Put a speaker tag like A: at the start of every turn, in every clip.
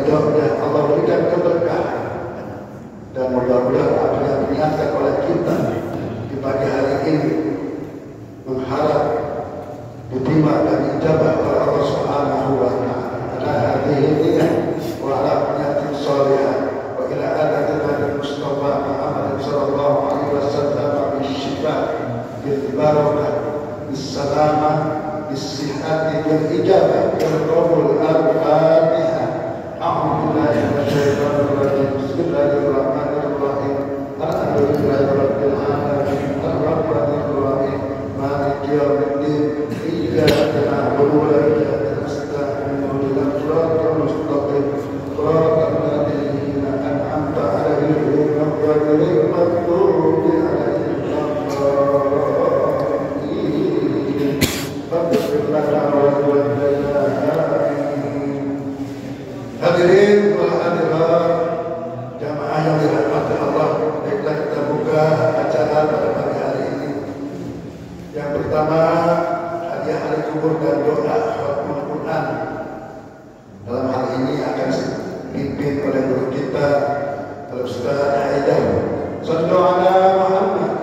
A: ridhonya, Allah berikan keberkahan. Dan mudah-mudahan apa yang diingatkan oleh kita di pagi hari ini mengharap diterima dan dijabah oleh Allah Subhanahu wa Ta'ala. Ala hadhihi niyyah wa ala niyatin shalihah wa ila adatin Nabi Mustafa Muhammad sallallahu alaihi wasallam bisyifa bil barakah bis salamah bis sihhati bil ijabah bil qabul al-fatihah. A'udzu billahi minasyaitonir rajim. Bismillahirrahmanirrahim. Alhamdulillahirabbil alamin. Arrahmanir rahim. Maliki yaumiddin. Iyyaka na'budu wa iyyaka nasta'in. Ihdinas siratal mustaqim. Siratal ladzina an'amta 'alaihim ghairil maghdubi 'alaihim waladdallin. Hadirin wal hadirat, jamaah yang dirahmati Allah, baiklah kita buka acara pada pagi hari ini. Yang pertama, hadiah hari kubur dan doa khatmul Quran. Dalam hal ini akan dipimpin oleh guru kita, Al-Ustaz Haidar. Shallu ala Muhammad.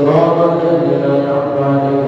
B: صراط الذين أنعمت عليهم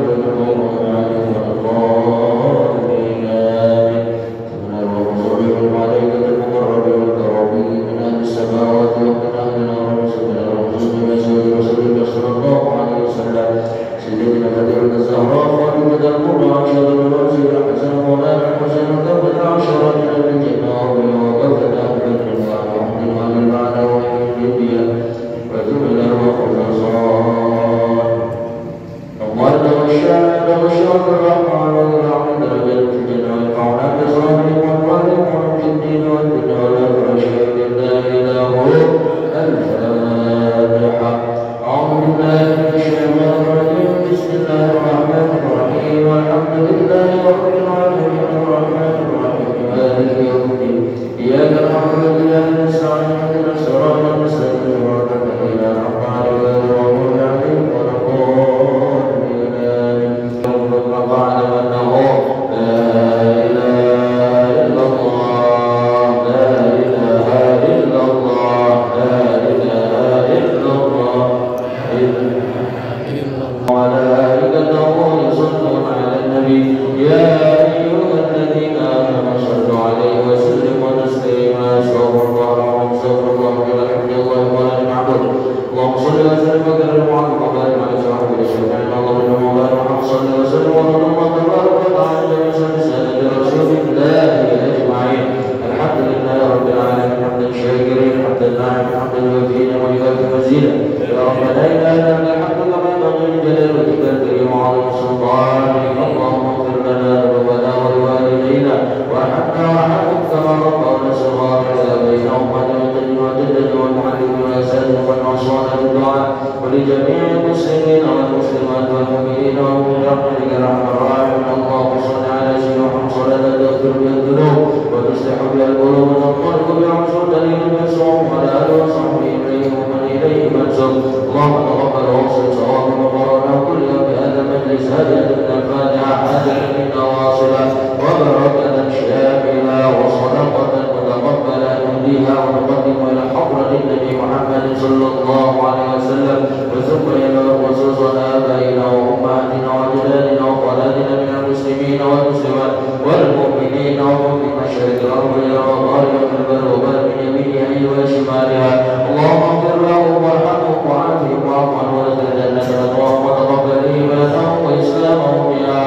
B: وتصلح بها القلوب وتنطلق بعرشه دليل مسعود وعلى آله وصحبه إليه ومن إليه منسوب. اللهم تقبل واغفر صواب وقرانا كل بهذا المجلس هدية من الفاتحة حاجة منا واصلة وبركة شاملة وصدقة متقبلة نهديها ونقدم إلى حضرة النبي محمد صلى الله عليه وسلم وثم إلى خصوص آبائنا وأمهاتنا وأجدادنا وخالاتنا من المسلمين والمسلمات والمؤمنين ومن مشارق الأرض إلى مغاربها من البر وبر من يمينها وشمالها. اللهم اغفر لهم وارحمهم وعافهم واعف عنهم وادخل الجنة مثواهم وتقبل إيمانهم وإسلامهم يا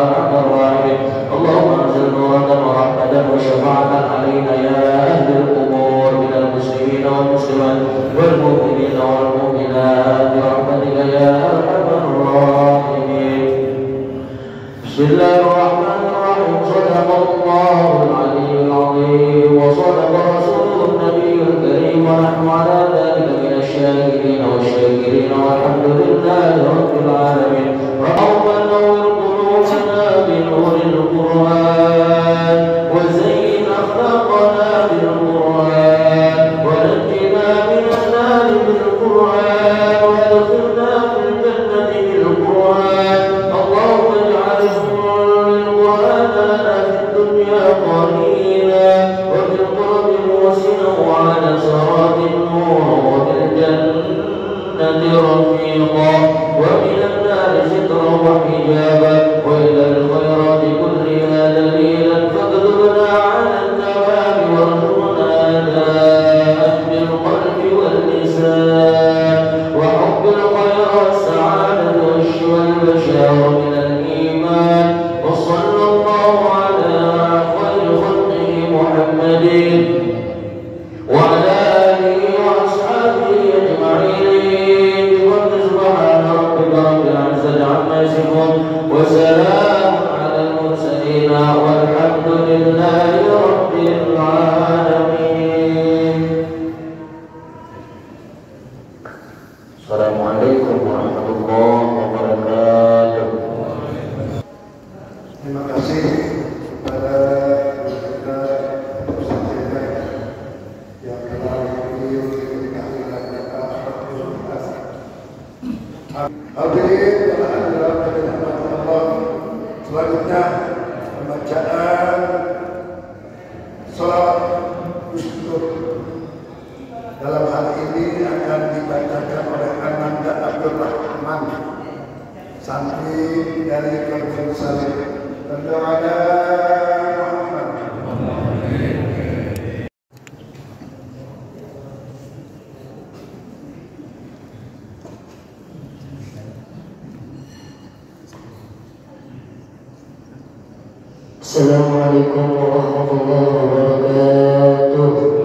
B: أرحم الراحمين. اللهم انزل نورا ورحمة وشفاعة علينا يا أهل القبور من المسلمين والمسلمات والمؤمنين والمؤمنات برحمتك يا أرحم الراحمين. بسم الله الرحمن الرحيم. صدق الله العلي العظيم وصدق رسوله النبي الكريم ونحن على ذلك من الشاهدين والشاكرين والحمد لله رب العالمين. اللهم نور قلوبنا بنور القرآن وزين أخلاقنا بالقرآن ونجنا من النار بالقرآن وادخلنا في الجنة بالقرآن. اللهم اجعل القرآن لنا في الدنيا قرينا وفي القرب موسنا وعلى صراط النور وفي الجنة رفيقا ومن النار سترا وحجابا وإلى الخيرات كلها دليلا فاكتبنا على التمام وارزقنا أداء بالقلب واللسان وحب الخير والسعادة والبشار من الإيمان. وصلى الله على خير خلقه محمد وعلى آله وأصحابه أجمعين. سبحان ربك رب العزة عما يصفون وسلام على المرسلين والحمد لله رب العالمين. السلام عليكم ورحمة الله وبركاته.
A: Terima kasih kepada kita bersama yang telah beliau diberikan hadirin yang ada dalam kehadiran Allah. Selanjutnya pembacaan salat Yusuf dalam hal ini akan dibacakan oleh Ananda Abdul Rahman, santri dari Kabupaten Saleh. Berdoa Muhammad.
B: Assalamualaikum warahmatullahi wabarakatuh.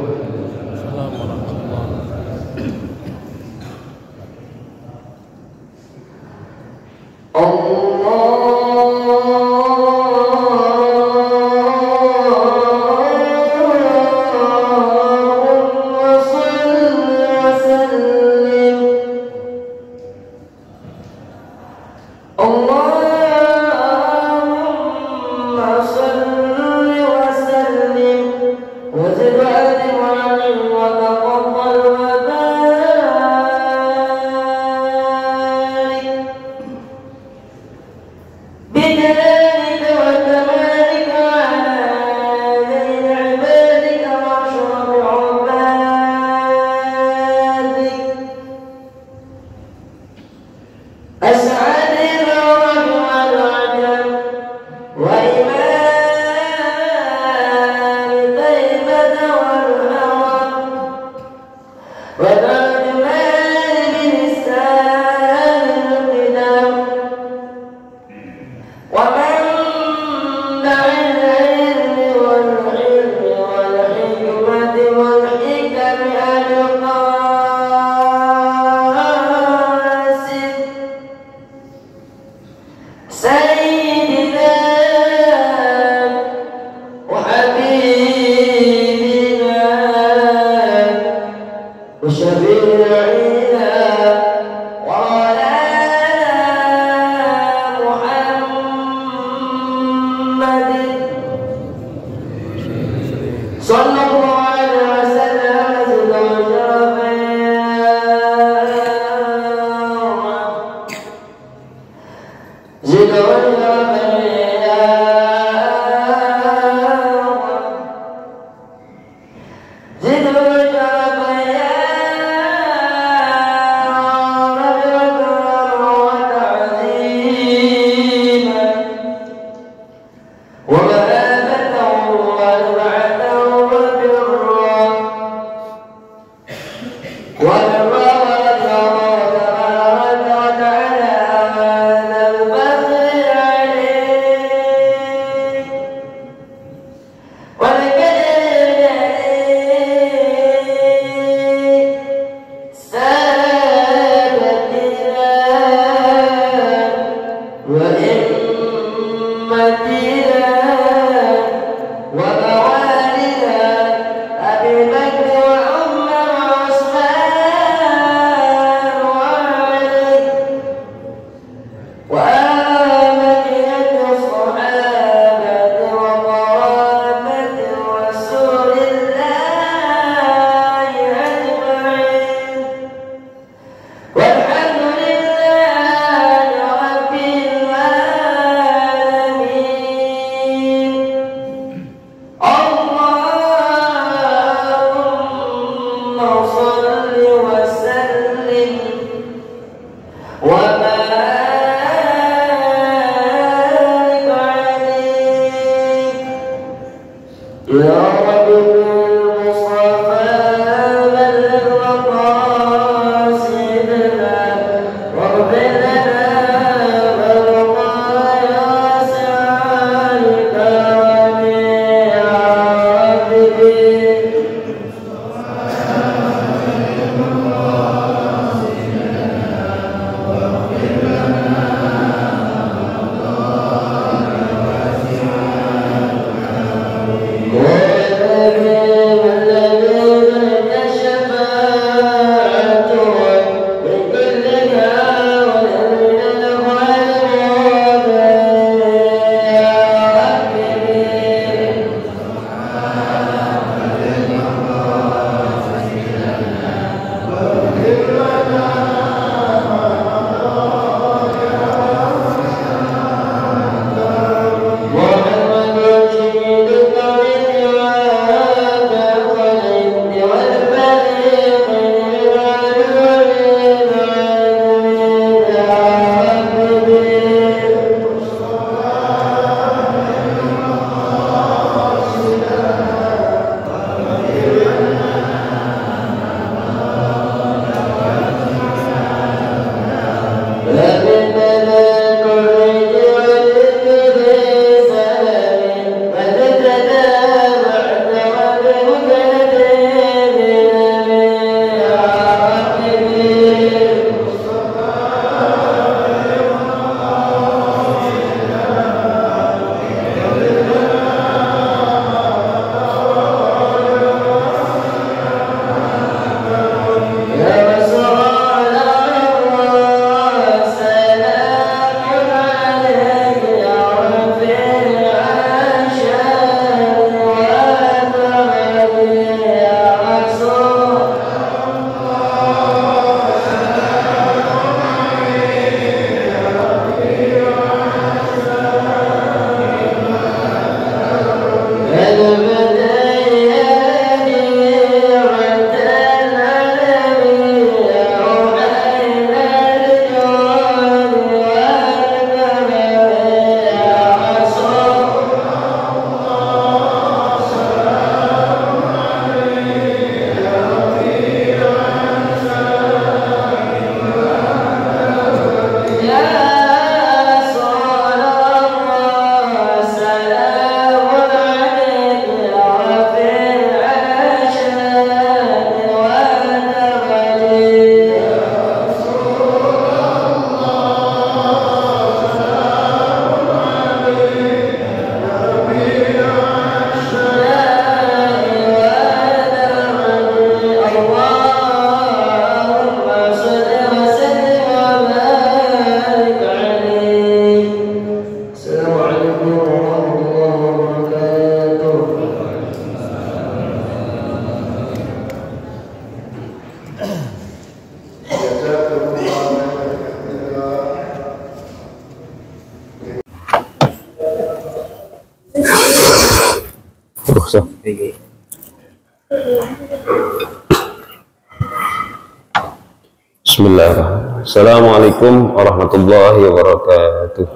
C: Bismillahirrahmanirrahim. Assalamualaikum warahmatullahi wabarakatuh.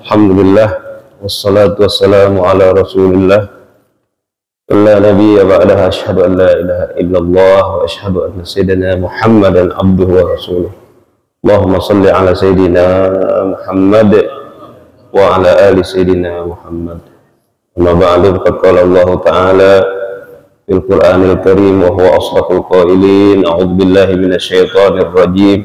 C: Alhamdulillah wassalatu wassalamu ala Rasulillah. La nabiyya ba'dahu, asyhadu an la ilaha illallah wa asyhadu anna sayyidina Muhammadan abduhu wa rasuluh. Allahumma salli ala sayyidina Muhammad wa ala ali sayyidina Muhammad. Amma ba'du, faqad qala Allah Ta'ala fil Qur'anil Karim wa huwa asdaqul qailin. A'udzu billahi minasy syaithanir rajim.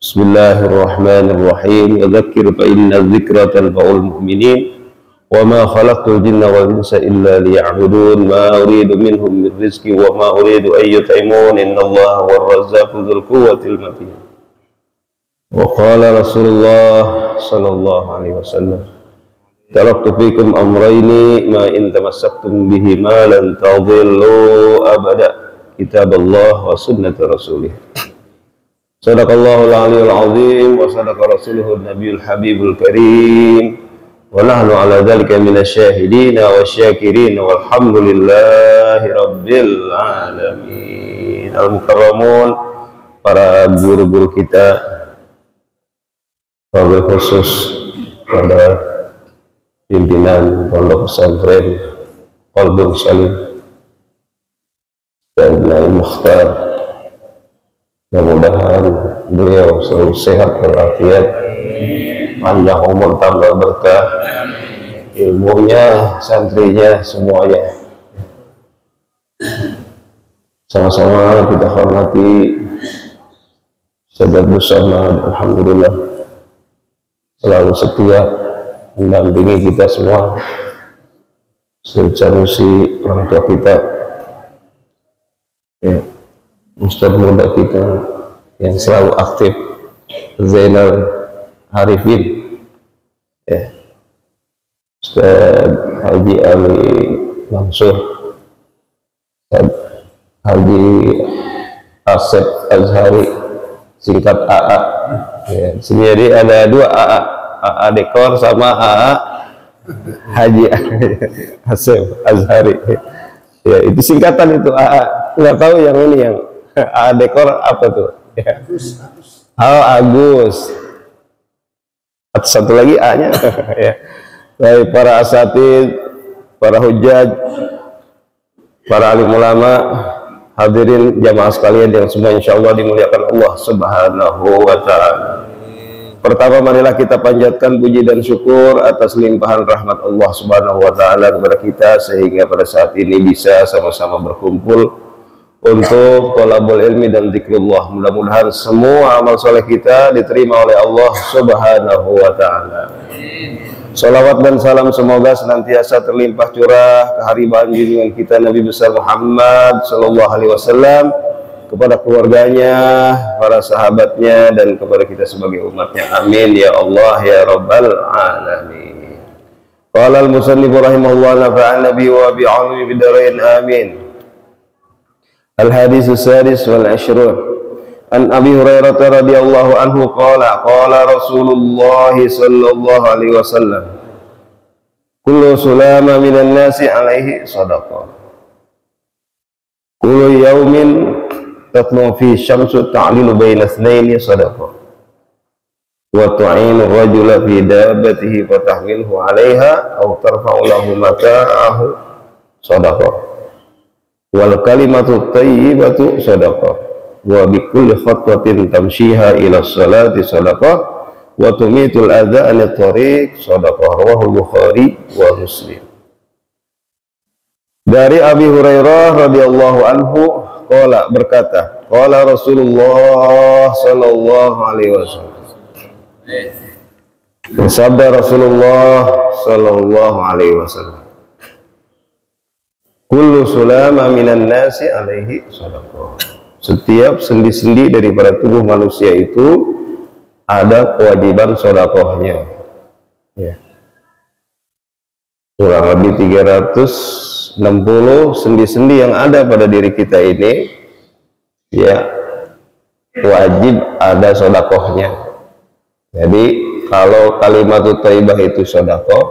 C: Bismillahirrahmanirrahim. Dzakir fa inna dzikra tanfa'ul mu'minin. Wa ma khalaqtul jinna wal insa illa liya'budun. Ma uridu minhum min rizqi wa ma uridu an yut'imun. Innallaha huwar razzaqu dzul quwwatil matin. Wa qala Rasulullah sallallahu alaihi wasallam, taraktu fikum amrayni ma in tamassaktum bihima lan tadhillu abada, kitaballah wa sunnat rasulih. Sadaqallahul aliyyul azim wa sadaqa rasuluhun nabiyul habibul karim. Wa nahnu ala dzalika minasyahidin wasyakirin walhamdulillahi rabbil alamin. Al-mukarramun, para guru-guru kita, wabil khusus pada pimpinan Pondok Pesantren Qalbun Salim dan Naim Mukhtar, mudah-mudahan beliau selalu sehat walafiat, panjang umur, tambah berkah ilmunya, santrinya, semuanya. Sama-sama kita hormati Sahabat Samad, alhamdulillah selalu setia mendampingi kita semua, secarusi orang tua kita, ya, ustadz muda kita yang selalu aktif, Zainal Arifin, ya, Ustadz Haji Ali Mansur, Ustadz Haji Asep Azhari, singkat AA, ya. Jadi ada dua AA Dekor sama AA Haji Asep Azhari, ya, itu singkatan itu AA. Nggak tahu yang ini yang AA Dekor apa tuh, ya. Oh, Agus. Satu lagi A nya ya. Baik, para asatid, para hujjaj, para alim ulama, hadirin jamaah sekalian yang semua insyaallah dimuliakan Allah Subhanahu wa ta'ala. Pertama, marilah kita panjatkan puji dan syukur atas limpahan rahmat Allah Subhanahu wa ta'ala kepada kita, sehingga pada saat ini bisa sama-sama berkumpul untuk thalabul ilmi dan zikrullah. Mudah-mudahan semua amal soleh kita diterima oleh Allah Subhanahu wa ta'ala. Salawat dan salam semoga senantiasa terlimpah curah keharibaan junjungan kita Nabi besar Muhammad sallallahu alaihi wasallam, kepada keluarganya, para sahabatnya, dan kepada kita sebagai umatnya. Amin ya Allah ya Rabbal alamin. Qala al-musannif rahimahullah, nafa'an nabi wa bi'almi bidarain amin. Al-hadis as-sadis wal 'ashrun an Abi Hurairah radhiyallahu anhu qala qala Rasulullah sallallahu alaihi wasallam, kullu sulama minan nasi alaihi sadaqah, kullu yaumin tatlu fi syamsu ta'lilu baina itsnaini sadaqah, wa tu'inu rajula fi dabbatihi fa tahmilhu 'alaiha aw tarfa'u lahu mata'ahu sadaqah, wal kalimatu thayyibatu sadaqah, wa bi kulli khatwatin tamshiha ila sholati sadaqah, wa tumitul adza an tariq sadaqah. Rawahu Bukhari wa Muslim. Dari Abi Hurairah radhiyallahu anhu qala, berkata, qala Rasulullah sallallahu alaihi wasallam, bersabda Rasulullah sallallahu alaihi wasallam, kullu sulama minan nasi alaihi sadaqah, setiap sendi-sendi dari para tubuh manusia itu ada kewajiban sedekahnya, ya. Kurang lebih 360 sendi-sendi yang ada pada diri kita ini, ya, wajib ada sedekahnya. Jadi kalau kalimat thayyibah itu sedekah,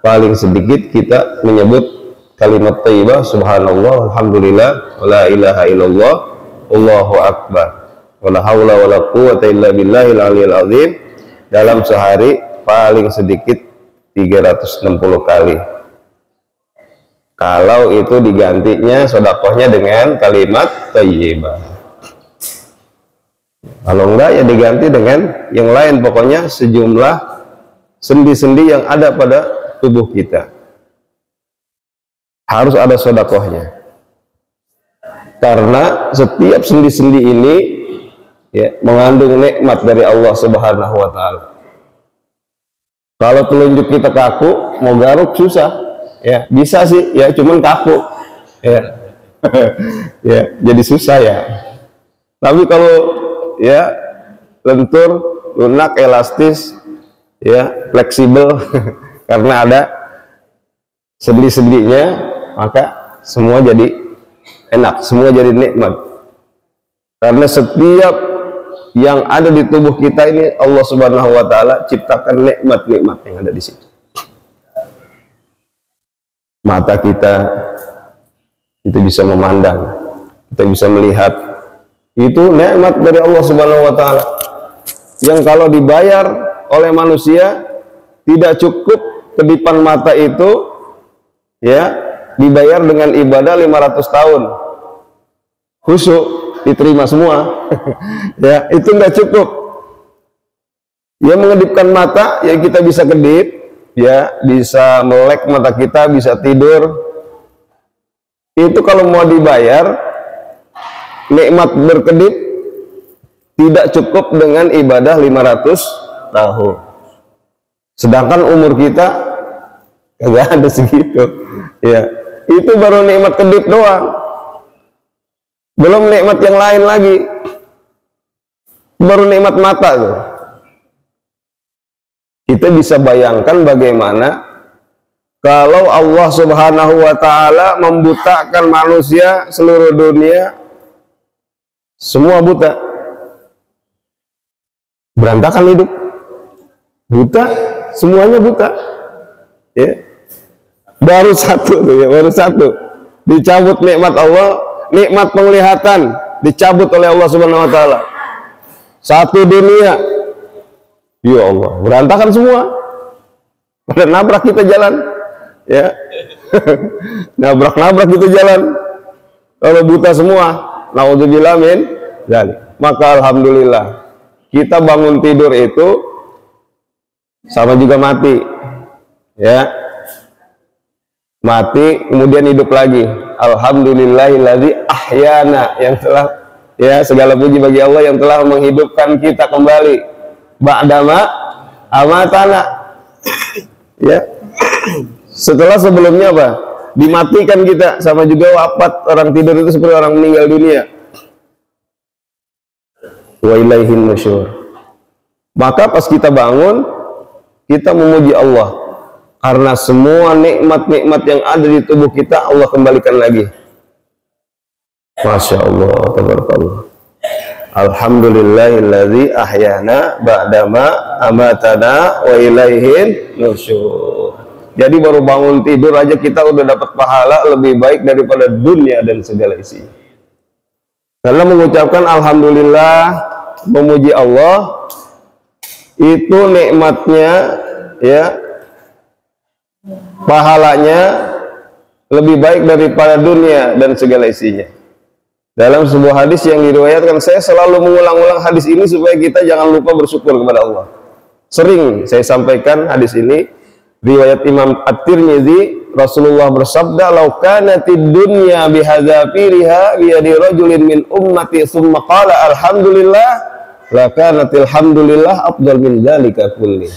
C: paling sedikit kita menyebut kalimat thayyibah subhanallah alhamdulillah wala ilaha illallah Allahu akbar wala haula wala quwwata illa billahil aliyil azim dalam sehari paling sedikit 360 kali. Kalau itu digantinya sedekahnya dengan kalimat thayyibah. Kalau enggak ya diganti dengan yang lain, pokoknya sejumlah sendi-sendi yang ada pada tubuh kita harus ada sedekahnya. Karena setiap sendi-sendi ini ya mengandung nikmat dari Allah Subhanahu wa taala. Kalau telunjuk kita kaku, mau garuk susah. Ya, bisa sih, ya cuman kaku. Ya. Ya, jadi susah ya. Tapi kalau ya lentur, lunak, elastis, ya, fleksibel karena ada sendi-sendinya, maka semua jadi enak, semua jadi nikmat. Karena setiap yang ada di tubuh kita ini Allah Subhanahu wa taala ciptakan nikmat-nikmat yang ada di situ. Mata kita itu bisa memandang, kita bisa melihat, itu nikmat dari Allah Subhanahu wa taala yang kalau dibayar oleh manusia tidak cukup kedipan mata itu ya dibayar dengan ibadah 500 tahun khusyuk diterima semua. Ya itu nggak cukup ya mengedipkan mata ya kita bisa kedip ya, bisa melek mata kita, bisa tidur. Itu kalau mau dibayar nikmat berkedip tidak cukup dengan ibadah 500 tahun. Sedangkan umur kita enggak ada segitu. Ya, itu baru nikmat kedip doang. Belum nikmat yang lain lagi. Baru nikmat mata tuh. Kita bisa bayangkan bagaimana kalau Allah Subhanahu wa taala membutakan manusia seluruh dunia, semua buta. Berantakan hidup. Buta, semuanya buta. Ya. Baru satu tuh ya, baru satu. Dicabut nikmat Allah, nikmat penglihatan dicabut oleh Allah Subhanahu wa taala. Satu dunia. Ya Allah, berantakan semua. Pada nabrak kita jalan. Ya. Nabrak-nabrak kita jalan. Kalau buta semua, naudzubillah min dzalik. Maka alhamdulillah, kita bangun tidur itu sama juga mati. Ya. Mati kemudian hidup lagi. Alhamdulillahilladzi ahyana, yang telah ya segala puji bagi Allah yang telah menghidupkan kita kembali. Ba'dama amatana. Ya. Setelah sebelumnya apa? Dimatikan kita, sama juga wafat. Orang tidur itu seperti orang meninggal dunia. Wa ilaihin nusyur. Maka pas kita bangun, kita memuji Allah karena semua nikmat-nikmat yang ada di tubuh kita Allah kembalikan lagi. Masya Allah, tabarakallah. Alhamdulillahilladzi ahyana ba'dama amatana wa ilaihin nusyur. Jadi baru bangun tidur aja kita udah dapat pahala lebih baik daripada dunia dan segala isinya. Karena mengucapkan alhamdulillah, memuji Allah, itu nikmatnya ya, pahalanya lebih baik daripada dunia dan segala isinya. Dalam sebuah hadis yang diriwayatkan, saya selalu mengulang-ulang hadis ini supaya kita jangan lupa bersyukur kepada Allah. Sering saya sampaikan hadis ini, riwayat Imam At-Tirmidzi, Rasulullah bersabda, "Lau kanatid dunya bihadzafiriha bi yadi rajulin min ummati tsumma qala alhamdulillah, la kanatil hamdulillah afdal min dzalika kulli."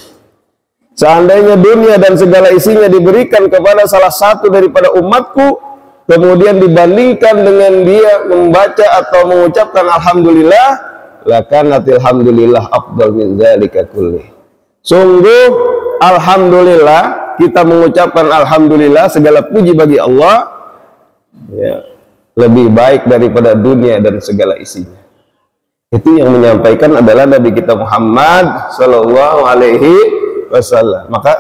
C: Seandainya dunia dan segala isinya diberikan kepada salah satu daripada umatku, kemudian dibandingkan dengan dia membaca atau mengucapkan alhamdulillah, lakanatil hamdulillah afdal min dzalika kulli. Sungguh alhamdulillah, kita mengucapkan alhamdulillah, segala puji bagi Allah ya, lebih baik daripada dunia dan segala isinya. Itu yang menyampaikan adalah Nabi kita Muhammad sallallahu alaihi wasallam. Maka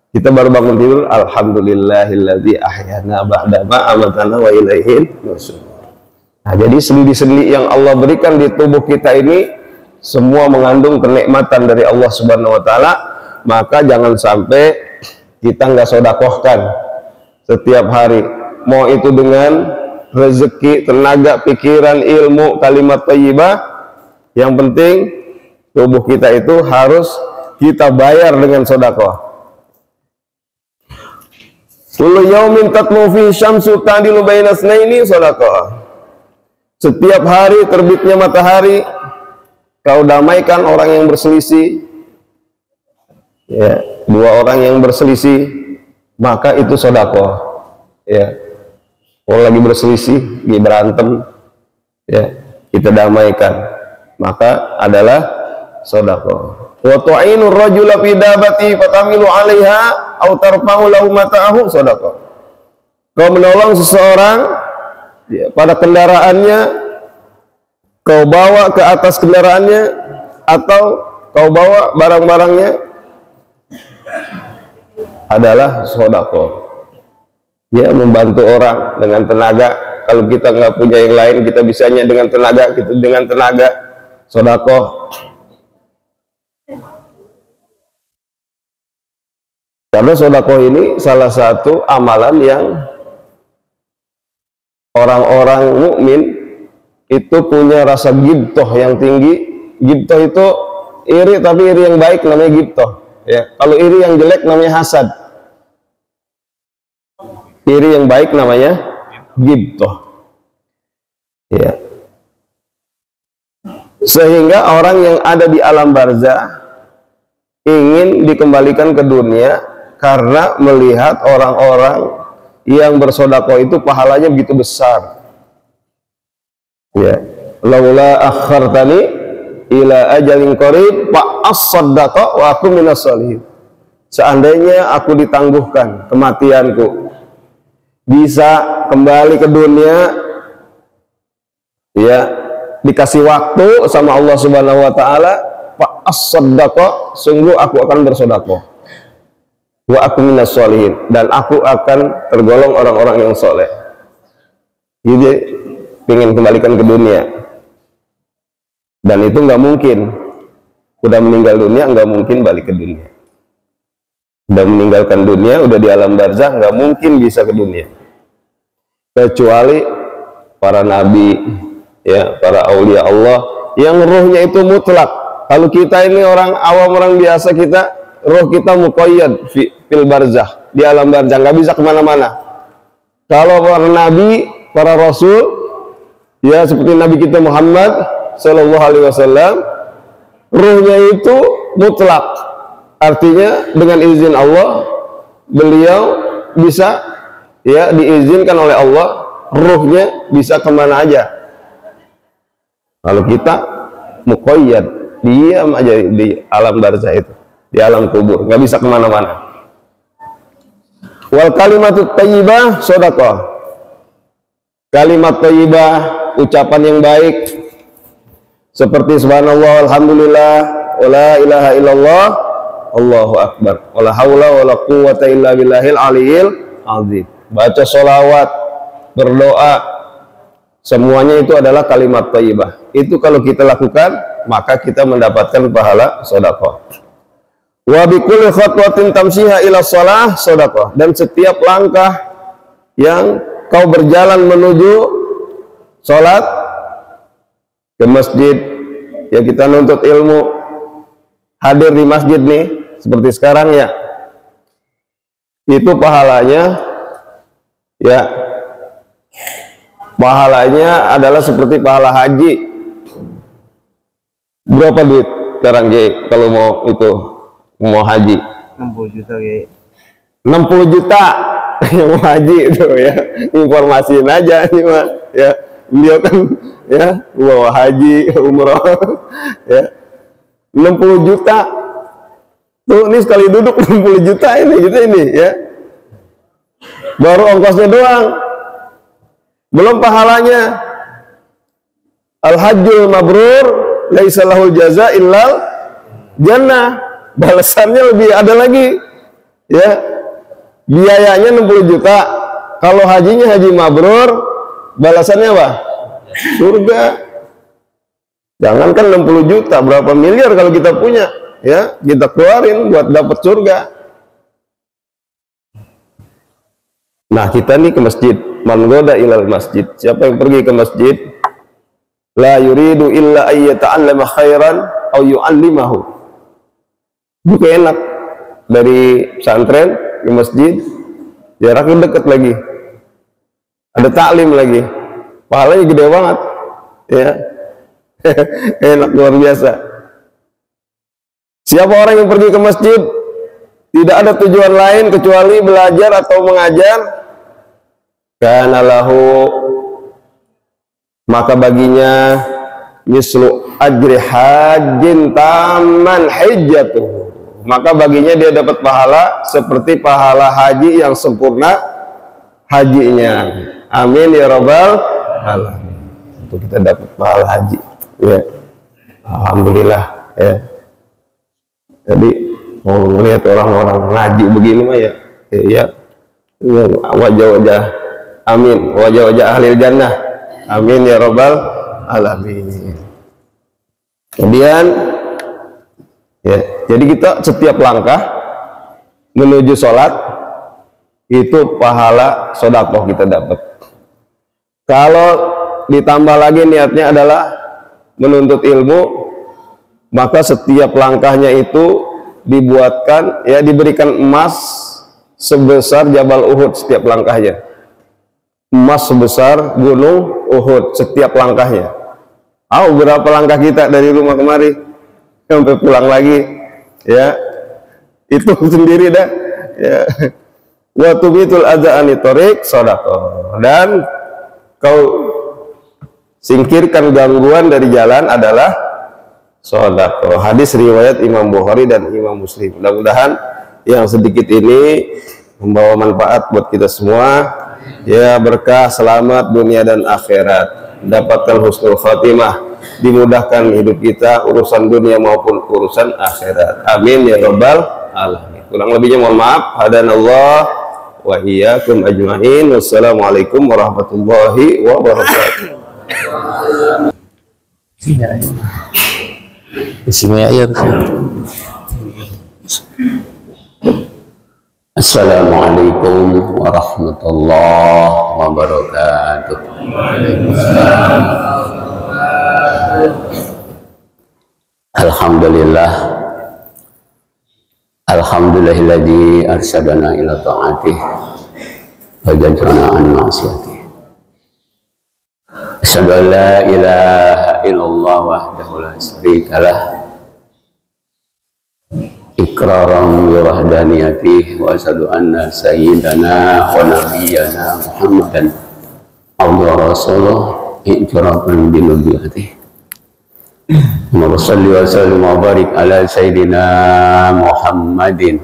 C: Kita baru bangun tidur, alhamdulillahilladzi ahyana ba'da ma amatana wa ilaihil nusyur. Nah, jadi sendi-sendi yang Allah berikan di tubuh kita ini semua mengandung kenikmatan dari Allah Subhanahu wa taala, maka jangan sampai kita nggak sedekahkan setiap hari. Mau itu dengan rezeki, tenaga, pikiran, ilmu, kalimat thayyibah, yang penting tubuh kita itu harus kita bayar dengan sedekah. Kullu yaumin tatlu fi syamsu ta'dilu baina itsnaini shadaqah. Setiap hari terbitnya matahari, kau damaikan orang yang berselisih. Ya, dua orang yang berselisih, maka itu sedekah. Ya. Kalau lagi berselisih, lagi berantem, ya, kita damaikan, maka adalah sedekah. Wa tu'inu ar-rajula fi dabati fatamilu 'alaiha aw tarfa'u lahu mata'ahu sedekah. Kau menolong seseorang ya, pada kendaraannya, kau bawa ke atas kendaraannya atau kau bawa barang-barangnya adalah sedekah. Ya, membantu orang dengan tenaga. Kalau kita nggak punya yang lain, kita bisanya dengan tenaga, kita dengan tenaga sedekah. Karena sedekah ini salah satu amalan yang orang-orang mukmin itu punya rasa ghibthah yang tinggi. Ghibthah itu iri, tapi iri yang baik namanya ghibthah. Ya, kalau iri yang jelek namanya hasad. Iri yang baik namanya ghibthah. Ya. Sehingga orang yang ada di alam barzah ingin dikembalikan ke dunia karena melihat orang-orang yang bersedekah itu pahalanya begitu besar. Ya, laula akhartani ila ajalin qarib fa as-saddaqa wa aku minas sholihin. Seandainya aku ditangguhkan kematianku, bisa kembali ke dunia, ya, dikasih waktu sama Allah Subhanahu wa taala, fa as-saddaqa, sungguh aku akan bersedekah. Wa aku minas sholihin, dan aku akan tergolong orang-orang yang soleh. Jadi ingin kembalikan ke dunia, dan itu nggak mungkin. Udah meninggal dunia nggak mungkin balik ke dunia. Udah meninggalkan dunia, udah di alam barzah, nggak mungkin bisa ke dunia. Kecuali para nabi, ya, para aulia Allah yang ruhnya itu mutlak. Kalau kita ini orang awam, orang biasa, kita roh kita muqayyad fil barzah, di alam barzah, nggak bisa kemana-mana. Kalau para nabi, para rasul, ya seperti Nabi kita Muhammad Sallallahu Alaihi Wasallam, ruhnya itu mutlak, artinya dengan izin Allah beliau bisa, ya, diizinkan oleh Allah, ruhnya bisa kemana aja. Kalau kita muqayyad, diam aja di alam barzah itu, di alam kubur, nggak bisa kemana-mana. Wal kalimatut thayyibah sedekah. Kalimat thayyibah, ucapan yang baik, seperti subhanallah, alhamdulillah, wala ilaha illallah, Allahu akbar, wala haula wala quwwata illa billahil aliyil azim. Baca sholawat, berdoa, semuanya itu adalah kalimat thayyibah. Itu kalau kita lakukan, maka kita mendapatkan pahala sedekah. Wa bi kulli khatwatin tamshiha ila shalah sedekah, dan setiap langkah yang kau berjalan menuju salat, ke masjid, ya, kita nuntut ilmu, hadir di masjid nih seperti sekarang, ya, itu pahalanya, ya, pahalanya adalah seperti pahala haji. Berapa duit sekarang, G, kalau mau haji?
D: 60 juta, G.
C: 60 juta yang mau haji itu, ya, informasiin aja nih, Mas, ya, beliau kan, ya, bawa haji umroh, ya, 60 juta tuh, ini sekali duduk 60 juta ini, ya, baru ongkosnya doang, belum pahalanya. Al-hajjul mabrur laisa lahul jaza illal jannah, balasannya lebih ada lagi. Ya, biayanya 60 juta. Kalau hajinya haji mabrur, balasannya apa? Surga. Jangankan 60 juta, berapa miliar kalau kita punya, ya, kita keluarin buat dapat surga. Nah, kita nih ke masjid, man goda ilal masjid. Siapa yang pergi ke masjid, la yuridu illa ayyata'allama khairan au yu'allimahu. Bukan enak dari pesantren ke masjid, jaraknya dekat lagi, ada taklim lagi, pahalanya gede banget, ya. Enak luar biasa. Siapa orang yang pergi ke masjid tidak ada tujuan lain kecuali belajar atau mengajar, kana lahu, maka baginya mislu ajri hajjin taman hijjatuh, maka baginya dia dapat pahala seperti pahala haji yang sempurna hajinya. Amin ya rabbal alamin. Untuk kita dapat pahala haji, ya, alhamdulillah, ya. Jadi mau melihat orang-orang ngaji begini mah ya, ya, wajah-wajah, amin, wajah-wajah ahli jannah, amin ya rabbal alamin. Kemudian, ya, jadi kita setiap langkah menuju sholat itu pahala sodakoh kita dapat. Kalau ditambah lagi niatnya adalah menuntut ilmu, maka setiap langkahnya itu dibuatkan, ya, diberikan emas sebesar Jabal Uhud setiap langkahnya. Emas sebesar gunung Uhud setiap langkahnya. Berapa langkah kita dari rumah kemari sampai pulang lagi, ya, itu sendiri dah, ya. Wa tubitul adza anitorik sedekah, dan kau singkirkan gangguan dari jalan adalah sedekah. Hadis riwayat Imam Bukhari dan Imam Muslim. Mudah-mudahan yang sedikit ini membawa manfaat buat kita semua, ya, berkah, selamat dunia dan akhirat, dapatkan husnul khatimah, dimudahkan hidup kita urusan dunia maupun urusan akhirat. Amin ya rabbal alamin. Kurang lebihnya mohon maaf. Hadanallah wa iyyakum ajmain. Wassalamualaikum warahmatullahi wabarakatuh.
B: Assalamualaikum warahmatullahi wabarakatuh. Alhamdulillah, alhamdulillahilladzi arsyadana ila ta'atih wa jadana an ma'siyatih. Asyhadu an la ilaha illallah wahdahu la syarika lah, iqraran bi wahdaniyatihi, wa asyhadu anna sayyidana wa nabiyyana Muhammadan abduhu wa rasuluh i'tirafan bi nubuwwatihi. Wa salli wa sallim wa barik ala sayyidina Muhammadin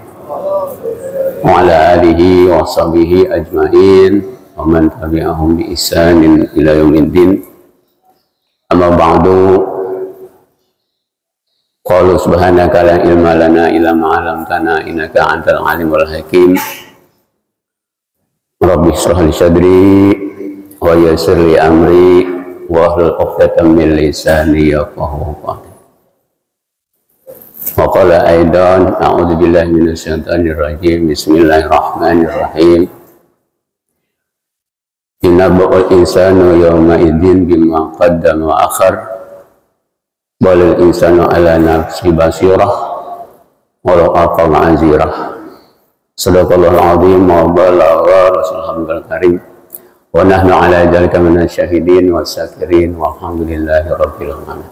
B: wa ala alihi wa sahbihi ajma'in wa man tabi'ahum bi ihsanin ila yaumiddin. Amma ba'du. Qalu subhanaka la ilma lana illa ma 'allamtana innaka antal alimul hakim. Rabbi shrah li sadri wa yassir li amri wa hlul 'uqdatam min lisani yafqahu qawli. Wa qala aidan a'udzu billahi minasy syaithanir rajim. Bismillahirrahmanirrahim. Yunabba'ul insanu yawma idzin bima qaddama wa akhar. Balil insanu ala nafsi basirah walau aqam azirah. Sadaqallahul azim wa balagha rasulul karim. Wa nahnu ala dzalika minasyahidin wasyakirin walhamdulillahi rabbil alamin.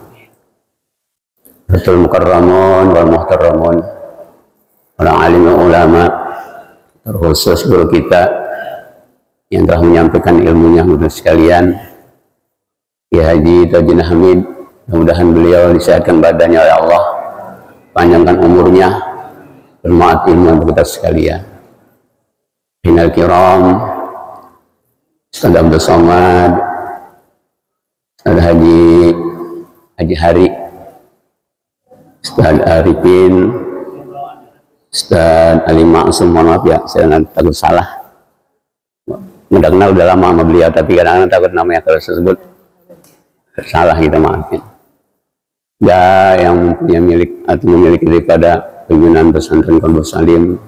B: Betul mukarramun wal muhtaramun, para alim ulama, terkhusus guru kita yang telah menyampaikan ilmunya kepada sekalian, Ya Haji Tajin Hamid. Mudah-mudahan beliau disehatkan badannya oleh Allah, panjangkan umurnya, bermanfaat ilmu untuk kita sekalian. Hinal kiram, Ustaz Abdul Somad, Ustaz Haji Hari, Ustaz Arifin, Ustaz Ali Ma'sum, mohon maaf ya, saya takut salah. Udah kenal udah lama sama beliau, tapi kadang-kadang takut namanya kalau tersebut salah, kita maafin. Ya, yang punya milik atau memiliki daripada pimpinan pesantren Kolbu Salim,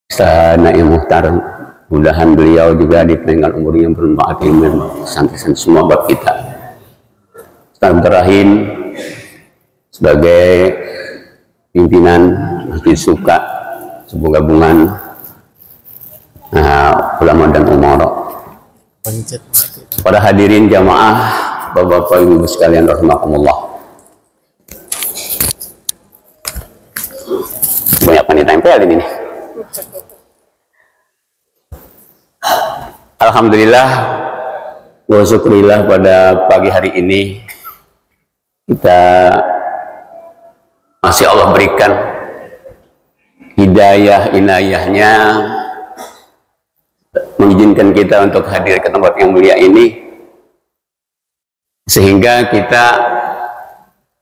B: Ustaz Naim Muhtar, mudahan beliau juga dipanjangkan umurnya bermanfaat ilmu santri semua buat kita. Ustaz Rahim sebagai pimpinan Masjid Suka sebuah gabungan ulama dan umara. Para hadirin jamaah, Bapak-bapak Ibu sekalian rahimakumullah. Banyak yang tempel ini. Alhamdulillah wa syukurillah, pada pagi hari ini kita masih Allah berikan hidayah inayahnya mengizinkan kita untuk hadir ke tempat yang mulia ini, sehingga kita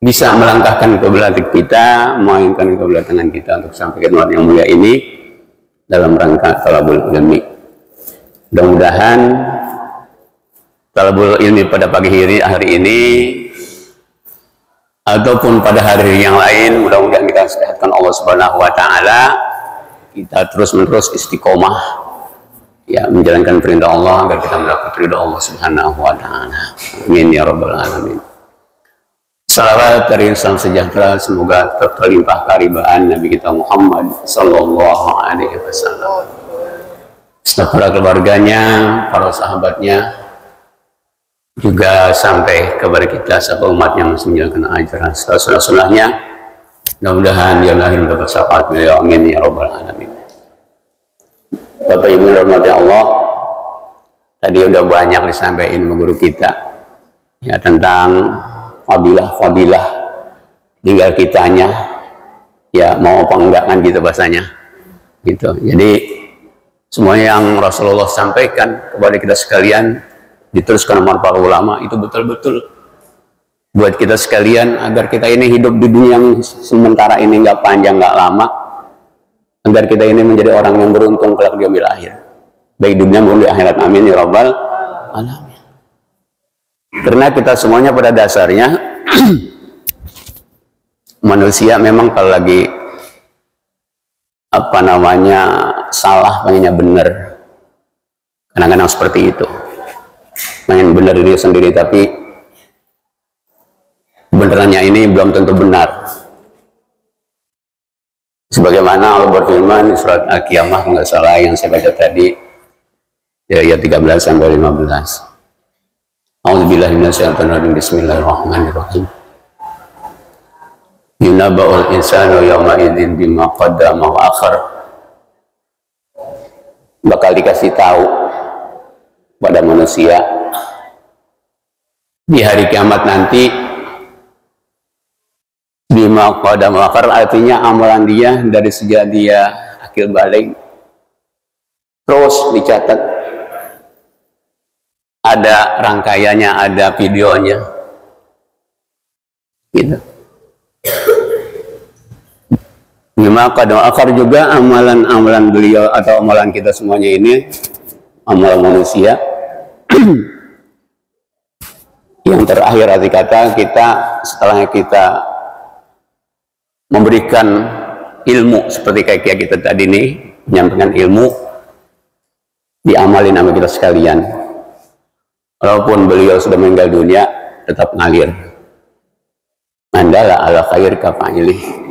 B: bisa melangkahkan kebelakang kita, menginginkan kebelakangan kita untuk sampai ke tempat yang mulia ini dalam rangka talabul ilmi. Mudah-mudahan talabul ilmi pada pagi hari ini ataupun pada hari yang lain, mudah-mudahan kita sehatkan Allah Subhanahu wa taala, kita terus-menerus istiqomah ya menjalankan perintah Allah agar kita mendapat ridha Allah Subhanahu wa taala. Amin ya rabbal alamin. Salawat dari salam sejahtera semoga terlimpah karibaan Nabi kita Muhammad sallallahu alaihi wasallam, para keluarganya, para sahabatnya, juga sampai kepada kita satu umat yang masih menjalankan ajaran sunnah-sunnahnya. Mudah-mudahan yang lahir mendapat syafaat beliau. Amin ya rabbal alamin. Bapak Ibu rahmati Allah, tadi udah banyak disampaikan guru kita ya tentang fadilah, tinggal kitanya ya mau apa enggak kan gitu bahasanya gitu. Jadi semua yang Rasulullah sampaikan kepada kita sekalian diteruskan oleh para ulama itu betul-betul buat kita sekalian, agar kita ini hidup di dunia yang sementara ini nggak panjang, nggak lama, agar kita ini menjadi orang yang beruntung kelak di yaumil akhir, baik dunia maupun di akhirat. Amin ya rabbal alamin. Karena kita semuanya pada dasarnya manusia memang kalau lagi salah pengennya benar, kadang-kadang seperti itu, pengen benar diri sendiri, tapi benerannya ini belum tentu benar. Sebagaimana Allah berfirman di surat Al-Qiyamah, nggak salah yang saya baca tadi, ya ayat 13 sampai 15. A'udzubillahi minasyaitonir rajim. Bismillahirrahmanirrahim. Yunabba'ul insanu yawma idzin bima qaddama wa akhar. Bakal dikasih tahu pada manusia di hari kiamat nanti, bima qadam wakar, artinya amalan dia dari sejak dia akil balik terus dicatat, ada rangkaiannya, ada videonya gitu. Bima qadam wakar juga amalan beliau atau amalan kita semuanya ini, amalan manusia yang terakhir arti kata kita setelah kita memberikan ilmu seperti kayak kita tadi nih, menyampaikan ilmu, diamalin sama kita sekalian. Walaupun beliau sudah meninggal dunia, tetap ngalir. Mandala ala khair kafa'ilih.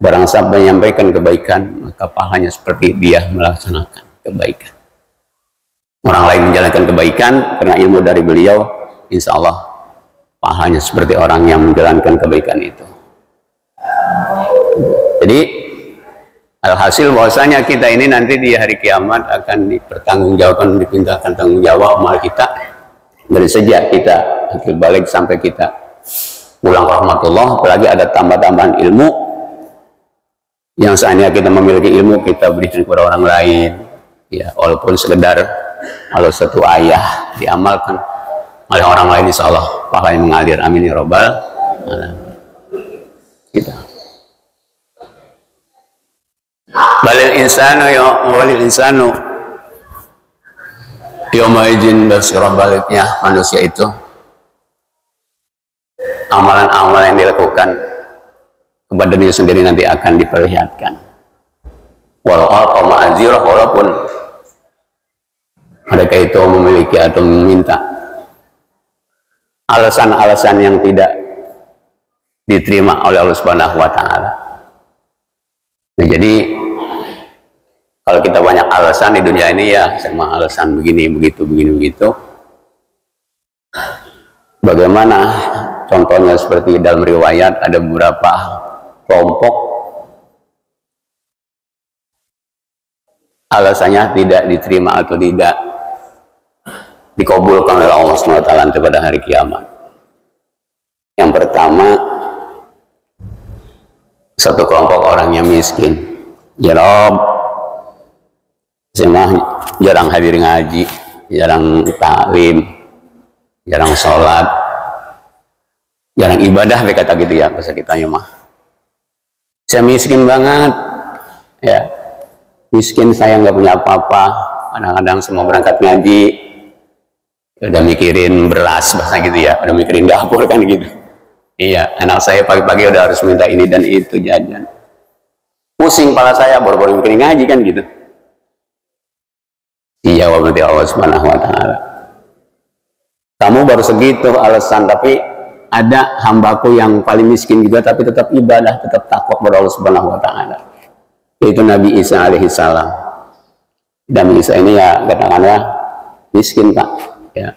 B: Barang siapa menyampaikan kebaikan, maka pahalanya seperti dia melaksanakan kebaikan. Orang lain menjalankan kebaikan karena ilmu dari beliau, insya Allah pahalanya seperti orang yang menjalankan kebaikan itu. Jadi alhasil bahwasanya kita ini nanti di hari kiamat akan dipertanggungjawabkan, dipindahkan tanggung jawab amal kita dari sejak kita akil balik sampai kita pulang rahmatullah. Apalagi ada tambah-tambahan ilmu yang seandainya kita memiliki ilmu, kita berikan kepada orang lain ya, walaupun sekedar kalau satu ayah diamalkan oleh orang lain, insya Allah pahalanya mengalir. Amin ya robbal alamin. Kita balil insanu yawma idzin basirah, baliknya manusia itu amalan-amalan yang dilakukan kepada dirinya sendiri nanti akan diperlihatkan. Walaupun mereka itu memiliki atau meminta alasan-alasan yang tidak diterima oleh Allah Subhanahu wa Ta'ala. Nah, jadi kalau kita banyak alasan di dunia ini, ya sama alasan begini begitu begini begitu. Bagaimana contohnya seperti dalam riwayat ada beberapa kelompok alasannya tidak diterima atau tidak dikabulkan oleh Allah SWT pada hari kiamat. Yang pertama, satu kelompok orang yang miskin. Ya Rob, saya mah jarang hadir ngaji, jarang taklim, jarang sholat, jarang ibadah, kata gitu ya, bahasa kitanya mah. Saya miskin banget, ya. Miskin, saya nggak punya apa-apa. Kadang-kadang semua berangkat ngaji udah mikirin beras, bahasa gitu ya, udah mikirin dapur kan gitu. Iya, anak saya pagi-pagi udah harus minta ini dan itu jajan. Pusing kepala saya, baru-baru mikirin ngaji kan gitu. Iya, wabati Allah Subhanahu wa Ta'ala. Kamu baru segitu alasan, tapi ada hambaku yang paling miskin juga tapi tetap ibadah, tetap takwa kepada Allah Subhanahu wa Ta'ala. Yaitu Nabi Isa alaihissalam. Dan Nabi Isa ini ya katakanlah miskin, Pak, ya.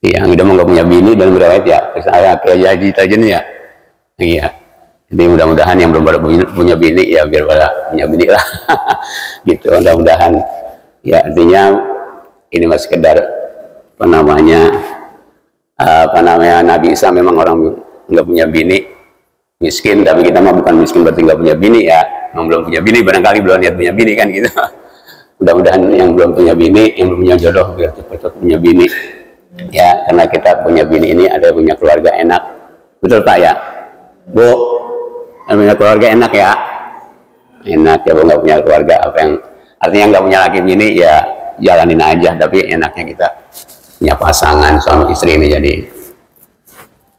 B: Yang udah nggak punya bini dalam riwayat ya, saya kayak jadi tajen ya. Iya. Jadi mudah-mudahan yang belum punya bini ya biar pada punya bini lah. Gitu, mudah-mudahan. Ya artinya ini masih sekedar apa namanya Nabi Isa memang orang nggak punya bini, miskin, tapi kita mah bukan miskin berarti nggak punya bini ya. Yang belum punya bini barangkali belum niat punya bini kan gitu. Mudah-mudahan yang belum punya bini, yang belum punya jodoh biar cepat punya bini. Ya, karena kita punya bini ini ada punya keluarga enak. Betul Pak ya? Bu, punya keluarga enak ya? Enak ya, Bu, nggak punya keluarga apa yang artinya nggak punya laki bini ya jalanin aja, tapi enaknya kita punya pasangan suami istri ini, jadi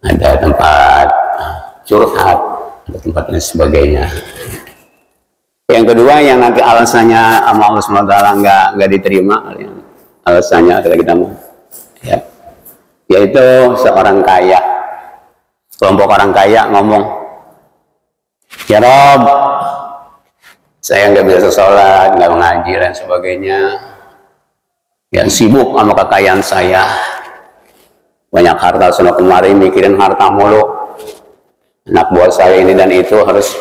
B: ada tempat curhat, ada tempat dan sebagainya. Yang kedua, yang nanti alasannya sama Allah SWT nggak diterima, alasannya adalah kita mau, ya, yaitu seorang kaya, kelompok orang kaya ngomong, ya Rob, saya nggak bisa sholat, nggak mengaji dan sebagainya, ya sibuk sama kekayaan saya, banyak harta sana kemari, mikirin harta mulu, anak buah saya ini dan itu harus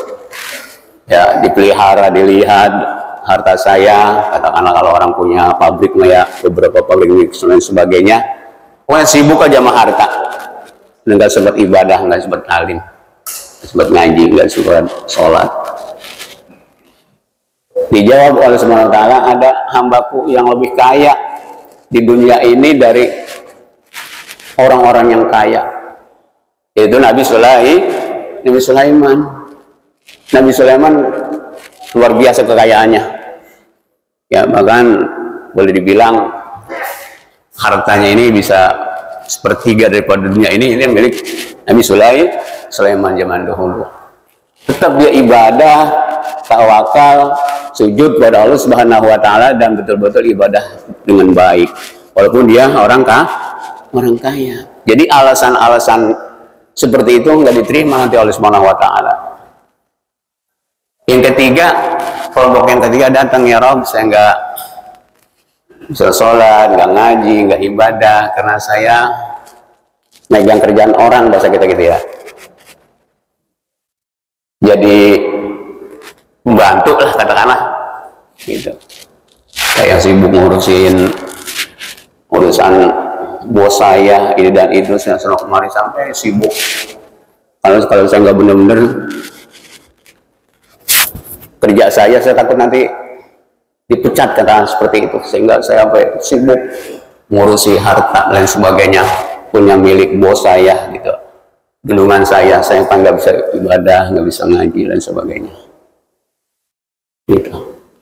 B: ya dipelihara, dilihat harta saya, katakanlah kalau orang punya pabrik ya beberapa pabrik dan sebagainya, pokoknya sibuk aja sama harta, nggak sempat ibadah, nggak sempat alim, nggak sempat ngaji, nggak sempat sholat. Dijawab oleh Subhanahu wa Ta'ala, ada hambaku yang lebih kaya di dunia ini dari orang-orang yang kaya, yaitu Nabi Sulaiman. Nabi Sulaiman luar biasa kekayaannya, ya bahkan boleh dibilang hartanya ini bisa sepertiga daripada dunia ini milik Nabi Sulaiman zaman dahulu. Tetap dia ibadah, tawakal, sujud kepada Allah Subhanahu wa Ta'ala dan betul-betul ibadah dengan baik walaupun dia orang kaya. Jadi alasan-alasan seperti itu nggak diterima nanti oleh Subhanahu wa Ta'ala. Yang ketiga, kelompok yang ketiga datang, ya Rob, saya nggak bisa sholat, nggak ngaji, nggak ibadah karena saya megang kerjaan orang, bahasa kita gitu ya, jadi membantu lah katakanlah gitu. Saya sibuk ngurusin urusan bos saya ini dan itu, saya selalu kemari sampai sibuk. Kalau saya nggak bener-bener kerja saya takut nanti dipecat, katakan seperti itu, sehingga saya sampai sibuk ngurusi harta dan sebagainya, punya milik bos saya gitu, gedungan saya nggak bisa ibadah, nggak bisa ngaji dan sebagainya. Gitu.